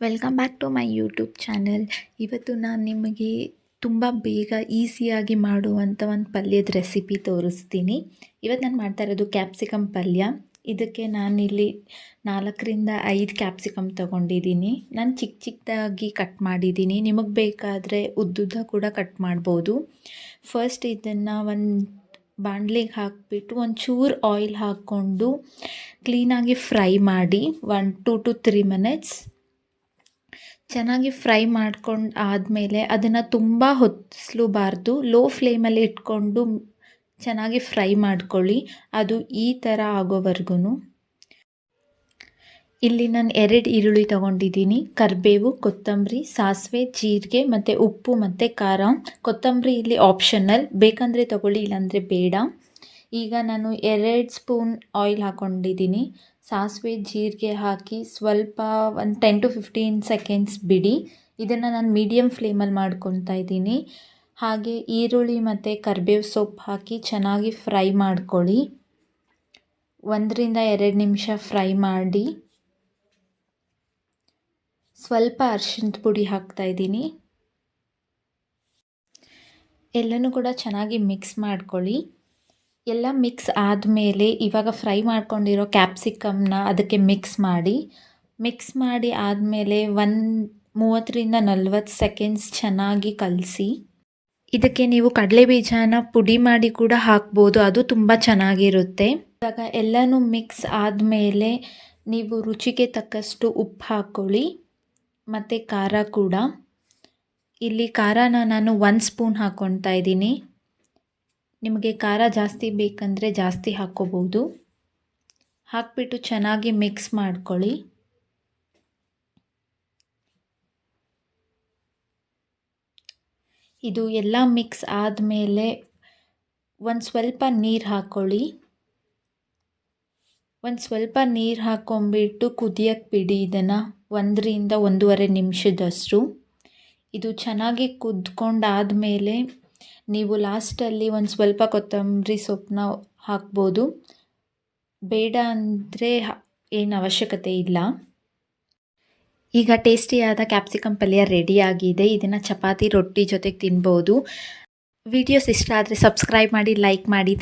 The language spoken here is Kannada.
Welcome back to my YouTube channel. ಇವತ್ತು ನಾನು ನಿಮಗೆ ತುಂಬ ಬೇಗ ಈಸಿಯಾಗಿ ಮಾಡುವಂಥ ಒಂದು ಪಲ್ಯದ ರೆಸಿಪಿ ತೋರಿಸ್ತೀನಿ. ಇವತ್ತು ನಾನು ಮಾಡ್ತಾ ಇರೋದು ಕ್ಯಾಪ್ಸಿಕಮ್ ಪಲ್ಯ. ಇದಕ್ಕೆ ನಾನಿಲ್ಲಿ 4-5 ಕ್ಯಾಪ್ಸಿಕಮ್ ತೊಗೊಂಡಿದ್ದೀನಿ. ನಾನು ಚಿಕ್ಕ ಚಿಕ್ಕದಾಗಿ ಕಟ್ ಮಾಡಿದ್ದೀನಿ. ನಿಮಗೆ ಬೇಕಾದರೆ ಉದ್ದುದ್ದ ಕೂಡ ಕಟ್ ಮಾಡ್ಬೋದು. ಫಸ್ಟ್ ಇದನ್ನು ಒಂದು ಬಾಣಲಿಗೆ ಹಾಕಿಬಿಟ್ಟು ಒಂಚೂರು ಆಯಿಲ್ ಹಾಕ್ಕೊಂಡು ಕ್ಲೀನಾಗಿ ಫ್ರೈ ಮಾಡಿ 2 to 3 minutes ಚೆನ್ನಾಗಿ ಫ್ರೈ ಮಾಡ್ಕೊಂಡು ಆದಮೇಲೆ ಅದನ್ನು ತುಂಬ ಹೊತ್ತಿಸ್ಲೂಬಾರ್ದು. ಲೋ ಫ್ಲೇಮಲ್ಲಿ ಇಟ್ಕೊಂಡು ಚೆನ್ನಾಗಿ ಫ್ರೈ ಮಾಡ್ಕೊಳ್ಳಿ. ಅದು ಈ ಥರ ಆಗೋವರೆಗೂ. ಇಲ್ಲಿ ನಾನು 2 ಈರುಳ್ಳಿ ತೊಗೊಂಡಿದ್ದೀನಿ. ಕರಿಬೇವು, ಕೊತ್ತಂಬರಿ, ಸಾಸಿವೆ, ಜೀರಿಗೆ ಮತ್ತು ಉಪ್ಪು ಮತ್ತು ಖಾರ. ಕೊತ್ತಂಬರಿ ಇಲ್ಲಿ ಆಪ್ಷನಲ್, ಬೇಕಂದರೆ ತೊಗೊಳ್ಳಿ, ಇಲ್ಲಾಂದರೆ ಬೇಡ. ಈಗ ನಾನು 2 ಸ್ಪೂನ್ ಆಯಿಲ್ ಹಾಕ್ಕೊಂಡಿದ್ದೀನಿ. ಸಾಸಿವೆ ಜೀರಿಗೆ ಹಾಕಿ ಸ್ವಲ್ಪ ಒಂದು 10 to 15 seconds ಬಿಡಿ. ಇದನ್ನು ನಾನು ಮೀಡಿಯಮ್ ಫ್ಲೇಮಲ್ಲಿ ಮಾಡ್ಕೊತಾ ಇದ್ದೀನಿ. ಹಾಗೆ ಈರುಳ್ಳಿ ಮತ್ತು ಕರಿಬೇವು ಸೊಪ್ಪು ಹಾಕಿ ಚೆನ್ನಾಗಿ ಫ್ರೈ ಮಾಡ್ಕೊಳ್ಳಿ. 1-2 ನಿಮಿಷ ಫ್ರೈ ಮಾಡಿ. ಸ್ವಲ್ಪ ಅರಿಶಿಣದ ಪುಡಿ ಹಾಕ್ತಾಯಿದ್ದೀನಿ. ಎಲ್ಲನೂ ಕೂಡ ಚೆನ್ನಾಗಿ ಮಿಕ್ಸ್ ಮಾಡ್ಕೊಳ್ಳಿ. ಎಲ್ಲ ಮಿಕ್ಸ್ ಆದಮೇಲೆ ಇವಾಗ ಫ್ರೈ ಮಾಡ್ಕೊಂಡಿರೋ ಕ್ಯಾಪ್ಸಿಕಮ್ನ ಅದಕ್ಕೆ ಮಿಕ್ಸ್ ಮಾಡಿ ಆದಮೇಲೆ 30-40 seconds ಚೆನ್ನಾಗಿ ಕಲಸಿ. ಇದಕ್ಕೆ ನೀವು ಕಡಲೆ ಬೀಜನ ಪುಡಿ ಮಾಡಿ ಕೂಡ ಹಾಕ್ಬೋದು, ಅದು ತುಂಬ ಚೆನ್ನಾಗಿರುತ್ತೆ. ಇವಾಗ ಎಲ್ಲನೂ ಮಿಕ್ಸ್ ಆದಮೇಲೆ ನೀವು ರುಚಿಗೆ ತಕ್ಕಷ್ಟು ಉಪ್ಪು ಹಾಕ್ಕೊಳ್ಳಿ ಮತ್ತು ಖಾರ ಕೂಡ. ಇಲ್ಲಿ ಖಾರನ ನಾನು 1 ಸ್ಪೂನ್ ಹಾಕ್ಕೊತಾ ಇದ್ದೀನಿ. ನಿಮಗೆ ಖಾರ ಜಾಸ್ತಿ ಬೇಕಂದರೆ ಜಾಸ್ತಿ ಹಾಕ್ಕೋಬೋದು. ಹಾಕ್ಬಿಟ್ಟು ಚೆನ್ನಾಗಿ ಮಿಕ್ಸ್ ಮಾಡ್ಕೊಳ್ಳಿ. ಇದು ಎಲ್ಲ ಮಿಕ್ಸ್ ಆದಮೇಲೆ ಒಂದು ಸ್ವಲ್ಪ ನೀರು ಹಾಕ್ಕೊಳ್ಳಿ. ಒಂದು ಸ್ವಲ್ಪ ನೀರು ಹಾಕ್ಕೊಂಬಿಟ್ಟು ಕುದಿಯಕ್ಕೆ ಬಿಡಿ. ಇದನ್ನು 1-1.5 ನಿಮಿಷದಷ್ಟು. ಇದು ಚೆನ್ನಾಗಿ ಕುದ್ಕೊಂಡಾದಮೇಲೆ ನೀವು ಲಾಸ್ಟಲ್ಲಿ ಒಂದು ಸ್ವಲ್ಪ ಕೊತ್ತಂಬರಿ ಸೊಪ್ಪನ್ನ ಹಾಕ್ಬೋದು. ಬೇಡ ಅಂದರೆ ಏನು ಅವಶ್ಯಕತೆ ಇಲ್ಲ. ಈಗ ಟೇಸ್ಟಿಯಾದ ಕ್ಯಾಪ್ಸಿಕಮ್ ಪಲ್ಯ ರೆಡಿಯಾಗಿದೆ. ಇದನ್ನು ಚಪಾತಿ ರೊಟ್ಟಿ ಜೊತೆಗೆ ತಿನ್ಬೋದು. ವಿಡಿಯೋಸ್ ಇಷ್ಟ ಆದರೆ ಸಬ್ಸ್ಕ್ರೈಬ್ ಮಾಡಿ, ಲೈಕ್ ಮಾಡಿ.